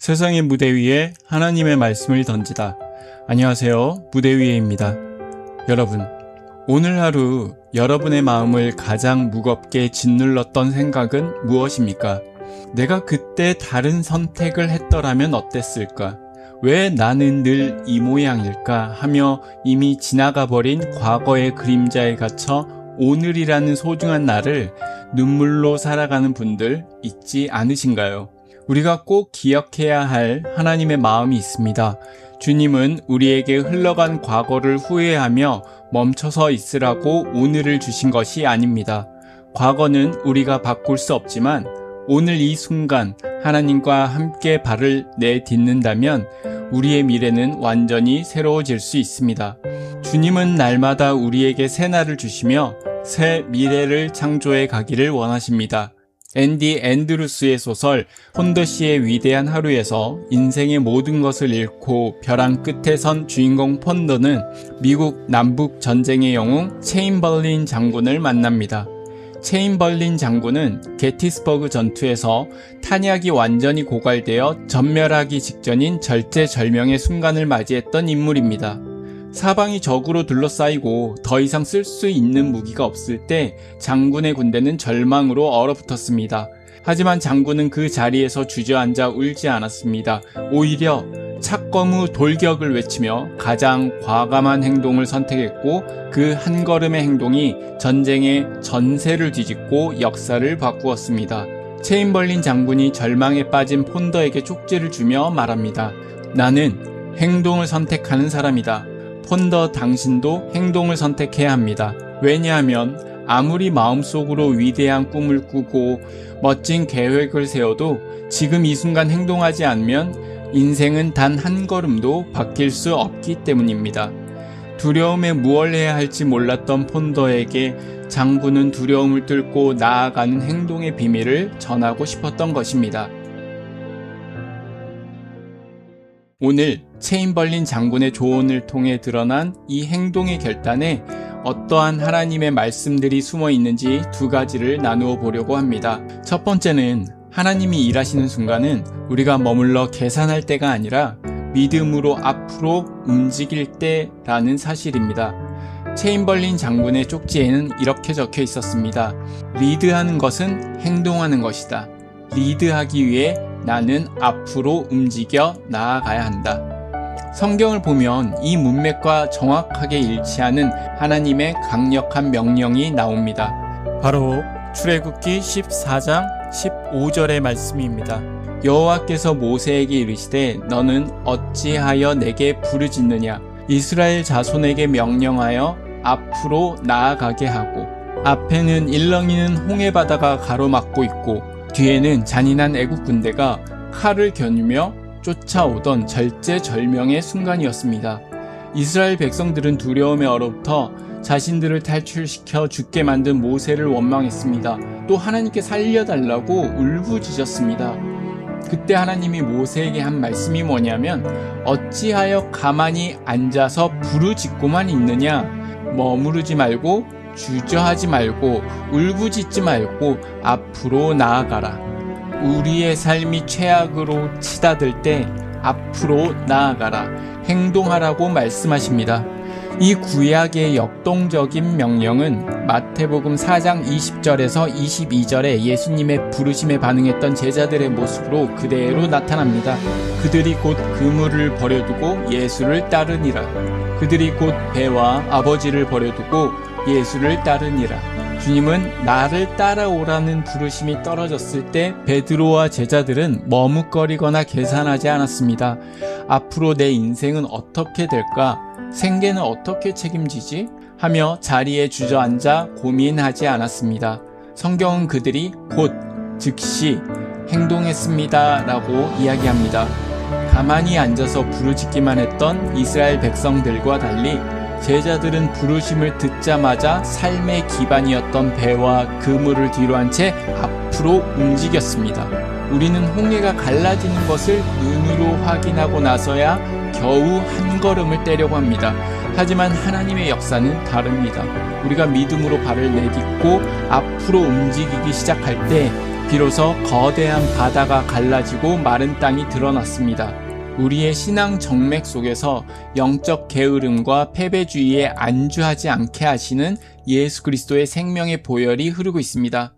세상의 무대 위에 하나님의 말씀을 던지다. 안녕하세요. 무대 위에입니다. 여러분, 오늘 하루 여러분의 마음을 가장 무겁게 짓눌렀던 생각은 무엇입니까? 내가 그때 다른 선택을 했더라면 어땠을까? 왜 나는 늘 이 모양일까? 하며 이미 지나가 버린 과거의 그림자에 갇혀 오늘이라는 소중한 날을 눈물로 살아가는 분들 있지 않으신가요? 우리가 꼭 기억해야 할 하나님의 마음이 있습니다. 주님은 우리에게 흘러간 과거를 후회하며 멈춰서 있으라고 오늘을 주신 것이 아닙니다. 과거는 우리가 바꿀 수 없지만 오늘 이 순간 하나님과 함께 발을 내딛는다면 우리의 미래는 완전히 새로워질 수 있습니다. 주님은 날마다 우리에게 새 날을 주시며 새 미래를 창조해 가기를 원하십니다. 앤디 앤드루스의 소설 폰더시의 위대한 하루에서 인생의 모든 것을 잃고 벼랑 끝에 선 주인공 폰더는 미국 남북 전쟁의 영웅 체인벌린 장군을 만납니다. 체인벌린 장군은 게티스버그 전투에서 탄약이 완전히 고갈되어 전멸하기 직전인 절제절명의 순간을 맞이했던 인물입니다. 사방이 적으로 둘러싸이고 더 이상 쓸 수 있는 무기가 없을 때 장군의 군대는 절망으로 얼어붙었습니다. 하지만 장군은 그 자리에서 주저앉아 울지 않았습니다. 오히려 착검후 돌격을 외치며 가장 과감한 행동을 선택했고 그 한 걸음의 행동이 전쟁의 전세를 뒤집고 역사를 바꾸었습니다. 체인벌린 장군이 절망에 빠진 폰더에게 쪽지를 주며 말합니다. 나는 행동을 선택하는 사람이다. 폰더 당신도 행동을 선택해야 합니다. 왜냐하면 아무리 마음속으로 위대한 꿈을 꾸고 멋진 계획을 세워도 지금 이 순간 행동하지 않으면 인생은 단 한 걸음도 바뀔 수 없기 때문입니다. 두려움에 무얼 해야 할지 몰랐던 폰더에게 장군은 두려움을 뚫고 나아가는 행동의 비밀을 전하고 싶었던 것입니다. 오늘 체인벌린 장군의 조언을 통해 드러난 이 행동의 결단에 어떠한 하나님의 말씀들이 숨어 있는지 두 가지를 나누어 보려고 합니다. 첫 번째는 하나님이 일하시는 순간은 우리가 머물러 계산할 때가 아니라 믿음으로 앞으로 움직일 때라는 사실입니다. 체인벌린 장군의 쪽지에는 이렇게 적혀 있었습니다. 리드하는 것은 행동하는 것이다. 리드하기 위해 나는 앞으로 움직여 나아가야 한다. 성경을 보면 이 문맥과 정확하게 일치하는 하나님의 강력한 명령이 나옵니다. 바로 출애굽기 14장 15절의 말씀입니다. 여호와께서 모세에게 이르시되 너는 어찌하여 내게 부르짖느냐? 이스라엘 자손에게 명령하여 앞으로 나아가게 하고 앞에는 일렁이는 홍해바다가 가로막고 있고 뒤에는 잔인한 애국 군대가 칼을 겨누며 쫓아오던 절제절명의 순간이었습니다. 이스라엘 백성들은 두려움에 얼어붙어 자신들을 탈출시켜 죽게 만든 모세를 원망했습니다. 또 하나님께 살려달라고 울부짖었습니다. 그때 하나님이 모세에게 한 말씀이 뭐냐면 어찌하여 가만히 앉아서 부르짖고만 있느냐? 머무르지 말고 주저하지 말고 울부짖지 말고 앞으로 나아가라. 우리의 삶이 최악으로 치닫을 때 앞으로 나아가라. 행동하라고 말씀하십니다. 이 구약의 역동적인 명령은 마태복음 4장 20절에서 22절에 예수님의 부르심에 반응했던 제자들의 모습으로 그대로 나타납니다. 그들이 곧 그물을 버려두고 예수를 따르니라. 그들이 곧 배와 아버지를 버려두고 예수를 따르니라. 주님은 나를 따라오라는 부르심이 떨어졌을 때 베드로와 제자들은 머뭇거리거나 계산하지 않았습니다. 앞으로 내 인생은 어떻게 될까? 생계는 어떻게 책임지지? 하며 자리에 주저앉아 고민하지 않았습니다. 성경은 그들이 곧 즉시 행동했습니다 라고 이야기합니다. 가만히 앉아서 부르짖기만 했던 이스라엘 백성들과 달리 제자들은 부르심을 듣자마자 삶의 기반이었던 배와 그물을 뒤로 한 채 앞으로 움직였습니다. 우리는 홍해가 갈라지는 것을 눈으로 확인하고 나서야 겨우 한 걸음을 떼려고 합니다. 하지만 하나님의 역사는 다릅니다. 우리가 믿음으로 발을 내딛고 앞으로 움직이기 시작할 때 비로소 거대한 바다가 갈라지고 마른 땅이 드러났습니다. 우리의 신앙 정맥 속에서 영적 게으름과 패배주의에 안주하지 않게 하시는 예수 그리스도의 생명의 보혈이 흐르고 있습니다.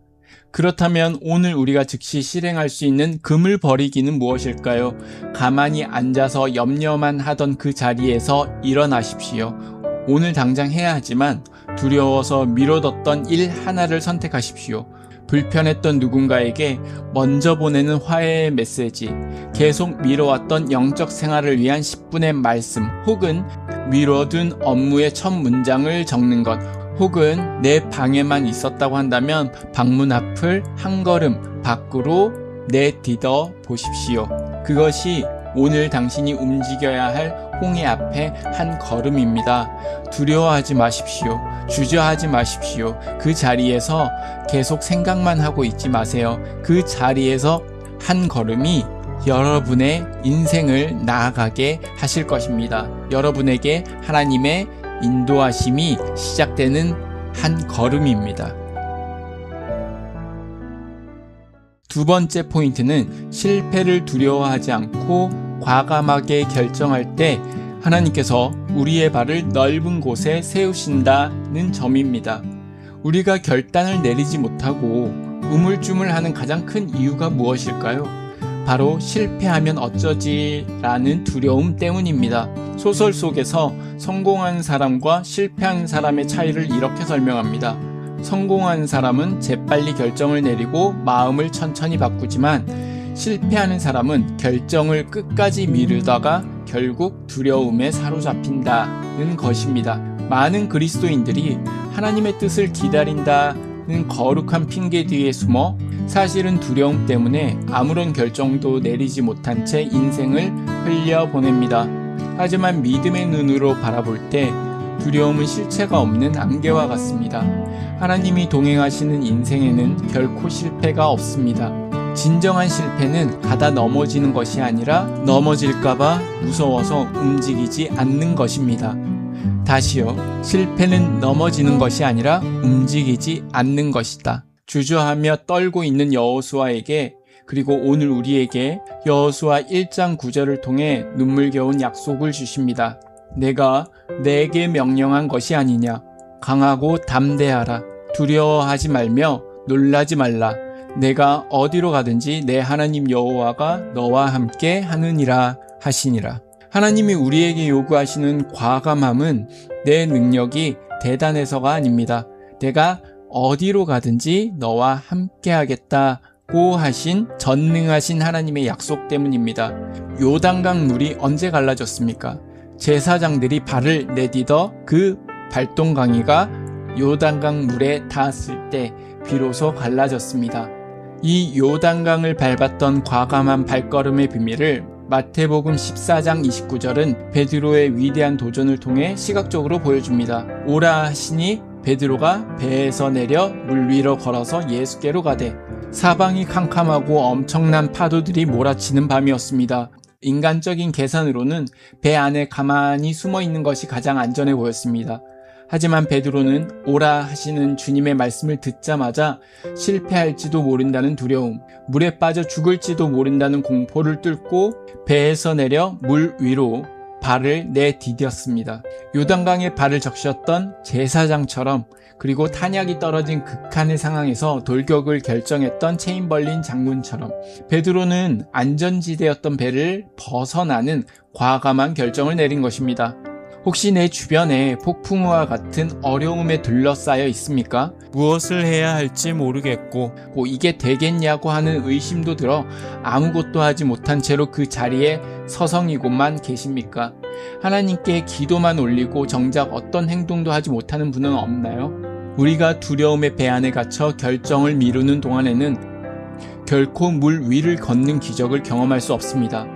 그렇다면 오늘 우리가 즉시 실행할 수 있는 금을 버리기는 무엇일까요? 가만히 앉아서 염려만 하던 그 자리에서 일어나십시오. 오늘 당장 해야 하지만 두려워서 미뤄뒀던 일 하나를 선택하십시오. 불편했던 누군가에게 먼저 보내는 화해의 메시지, 계속 미뤄왔던 영적 생활을 위한 10분의 말씀, 혹은 미뤄둔 업무의 첫 문장을 적는 것, 혹은 내 방에만 있었다고 한다면 방문 앞을 한 걸음 밖으로 내디뎌 보십시오. 그것이 오늘 당신이 움직여야 할 홍해 앞에 한 걸음입니다. 두려워하지 마십시오. 주저하지 마십시오. 그 자리에서 계속 생각만 하고 있지 마세요. 그 자리에서 한 걸음이 여러분의 인생을 나아가게 하실 것입니다. 여러분에게 하나님의 인도하심이 시작되는 한 걸음입니다. 두 번째 포인트는 실패를 두려워하지 않고 과감하게 결정할 때 하나님께서 우리의 발을 넓은 곳에 세우신다는 점입니다. 우리가 결단을 내리지 못하고 우물쭈물하는 가장 큰 이유가 무엇일까요? 바로 실패하면 어쩌지 라는 두려움 때문입니다. 소설 속에서 성공한 사람과 실패한 사람의 차이를 이렇게 설명합니다. 성공한 사람은 재빨리 결정을 내리고 마음을 천천히 바꾸지만 실패하는 사람은 결정을 끝까지 미루다가 결국 두려움에 사로잡힌다는 것입니다. 많은 그리스도인들이 하나님의 뜻을 기다린다는 거룩한 핑계 뒤에 숨어 사실은 두려움 때문에 아무런 결정도 내리지 못한 채 인생을 흘려보냅니다. 하지만 믿음의 눈으로 바라볼 때 두려움은 실체가 없는 안개와 같습니다. 하나님이 동행하시는 인생에는 결코 실패가 없습니다. 진정한 실패는 가다 넘어지는 것이 아니라 넘어질까봐 무서워서 움직이지 않는 것입니다. 다시요. 실패는 넘어지는 것이 아니라 움직이지 않는 것이다. 주저하며 떨고 있는 여호수아에게, 그리고 오늘 우리에게 여호수아 1장 9절을 통해 눈물겨운 약속을 주십니다. 내가 내게 명령한 것이 아니냐. 강하고 담대하라. 두려워하지 말며 놀라지 말라. 내가 어디로 가든지 내 하나님 여호와가 너와 함께 하느니라 하시니라. 하나님이 우리에게 요구하시는 과감함은 내 능력이 대단해서가 아닙니다. 내가 어디로 가든지 너와 함께 하겠다고 하신 전능하신 하나님의 약속 때문입니다. 요단강 물이 언제 갈라졌습니까? 제사장들이 발을 내디뎌 그 발동강이가 요단강 물에 닿았을 때 비로소 갈라졌습니다. 이 요단강을 밟았던 과감한 발걸음의 비밀을 마태복음 14장 29절은 베드로의 위대한 도전을 통해 시각적으로 보여줍니다. 오라 하시니 베드로가 배에서 내려 물 위로 걸어서 예수께로 가되, 사방이 캄캄하고 엄청난 파도들이 몰아치는 밤이었습니다. 인간적인 계산으로는 배 안에 가만히 숨어 있는 것이 가장 안전해 보였습니다. 하지만 베드로는 오라 하시는 주님의 말씀을 듣자마자 실패할지도 모른다는 두려움, 물에 빠져 죽을지도 모른다는 공포를 뚫고 배에서 내려 물 위로 발을 내디뎠습니다. 요단강에 발을 적셨던 제사장처럼, 그리고 탄약이 떨어진 극한의 상황에서 돌격을 결정했던 체인벌린 장군처럼 베드로는 안전지대였던 배를 벗어나는 과감한 결정을 내린 것입니다. 혹시 내 주변에 폭풍우와 같은 어려움에 둘러싸여 있습니까? 무엇을 해야 할지 모르겠고 이게 되겠냐고 하는 의심도 들어 아무것도 하지 못한 채로 그 자리에 서성이고만 계십니까? 하나님께 기도만 올리고 정작 어떤 행동도 하지 못하는 분은 없나요? 우리가 두려움의 배 안에 갇혀 결정을 미루는 동안에는 결코 물 위를 걷는 기적을 경험할 수 없습니다.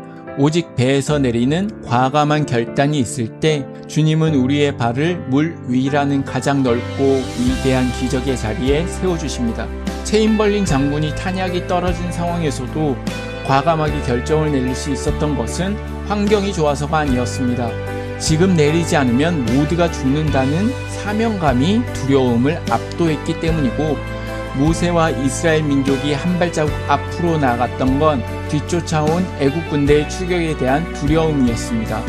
오직 배에서 내리는 과감한 결단이 있을 때 주님은 우리의 발을 물 위라는 가장 넓고 위대한 기적의 자리에 세워주십니다. 체인벌린 장군이 탄약이 떨어진 상황에서도 과감하게 결정을 내릴 수 있었던 것은 환경이 좋아서가 아니었습니다. 지금 내리지 않으면 모두가 죽는다는 사명감이 두려움을 압도했기 때문이고, 모세와 이스라엘 민족이 한 발자국 앞으로 나갔던 건 뒤쫓아온 애국 군대의 추격에 대한 두려움이었습니다.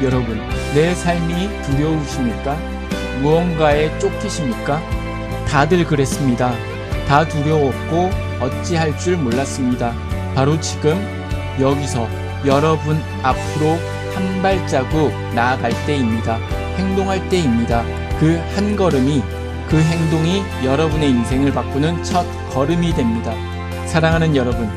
여러분, 내 삶이 두려우십니까? 무언가에 쫓기십니까? 다들 그랬습니다. 다 두려웠고 어찌할 줄 몰랐습니다. 바로 지금 여기서 여러분 앞으로 한 발자국 나아갈 때입니다. 행동할 때입니다. 그 한 걸음이, 그 행동이 여러분의 인생을 바꾸는 첫 걸음이 됩니다. 사랑하는 여러분,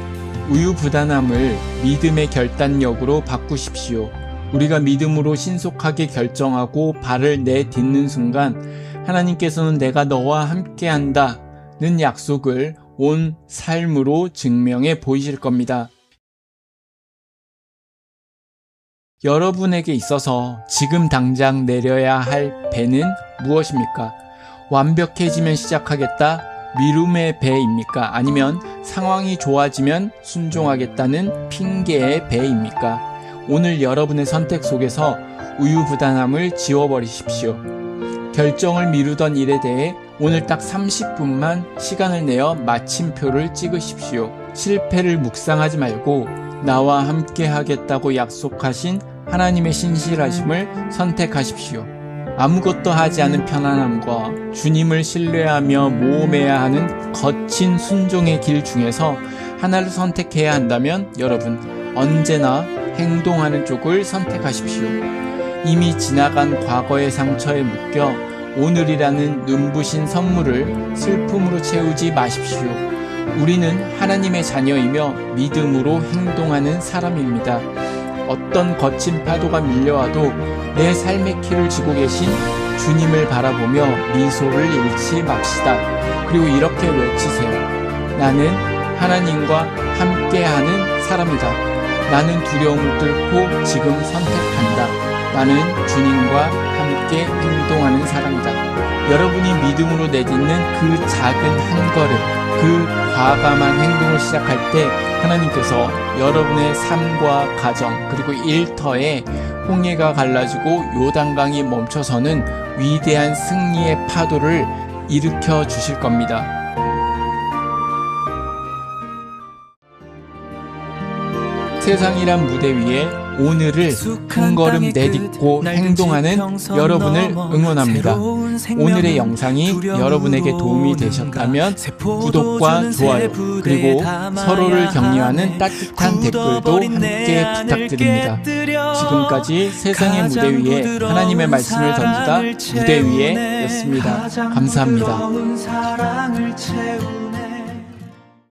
우유부단함을 믿음의 결단력으로 바꾸십시오. 우리가 믿음으로 신속하게 결정하고 발을 내딛는 순간 하나님께서는 내가 너와 함께한다는 약속을 온 삶으로 증명해 보이실 겁니다. 여러분에게 있어서 지금 당장 내려야 할 배는 무엇입니까? 완벽해지면 시작하겠다, 미움의 배입니까? 아니면 상황이 좋아지면 순종하겠다는 핑계의 배입니까? 오늘 여러분의 선택 속에서 우유부단함을 지워버리십시오. 결정을 미루던 일에 대해 오늘 딱 30분만 시간을 내어 마침표를 찍으십시오. 실패를 묵상하지 말고 나와 함께 하겠다고 약속하신 하나님의 신실하심을 선택하십시오. 아무것도 하지 않은 편안함과 주님을 신뢰하며 모험해야 하는 거친 순종의 길 중에서 하나를 선택해야 한다면 여러분, 언제나 행동하는 쪽을 선택하십시오. 이미 지나간 과거의 상처에 묶여 오늘이라는 눈부신 선물을 슬픔으로 채우지 마십시오. 우리는 하나님의 자녀이며 믿음으로 행동하는 사람입니다. 어떤 거친 파도가 밀려와도 내 삶의 키를 쥐고 계신 주님을 바라보며 미소를 잃지 맙시다. 그리고 이렇게 외치세요. 나는 하나님과 함께하는 사람이다. 나는 두려움을 뚫고 지금 선택한다. 나는 주님과 함께 행동하는 사람이다. 여러분이 믿음으로 내딛는 그 작은 한 걸음, 그 과감한 행동을 시작할 때 하나님께서 여러분의 삶과 가정 그리고 일터에 홍해가 갈라지고 요단강이 멈춰서는 위대한 승리의 파도를 일으켜 주실 겁니다. 세상이란 무대 위에 오늘을 한 걸음 내딛고 행동하는 여러분을 응원합니다. 오늘의 영상이 여러분에게 도움이 되셨다면 구독과 좋아요 그리고 서로를 격려하는 따뜻한 댓글도 함께 부탁드립니다. 지금까지 세상의 무대 위에 하나님의 말씀을 던지다 무대 위에 였습니다. 감사합니다.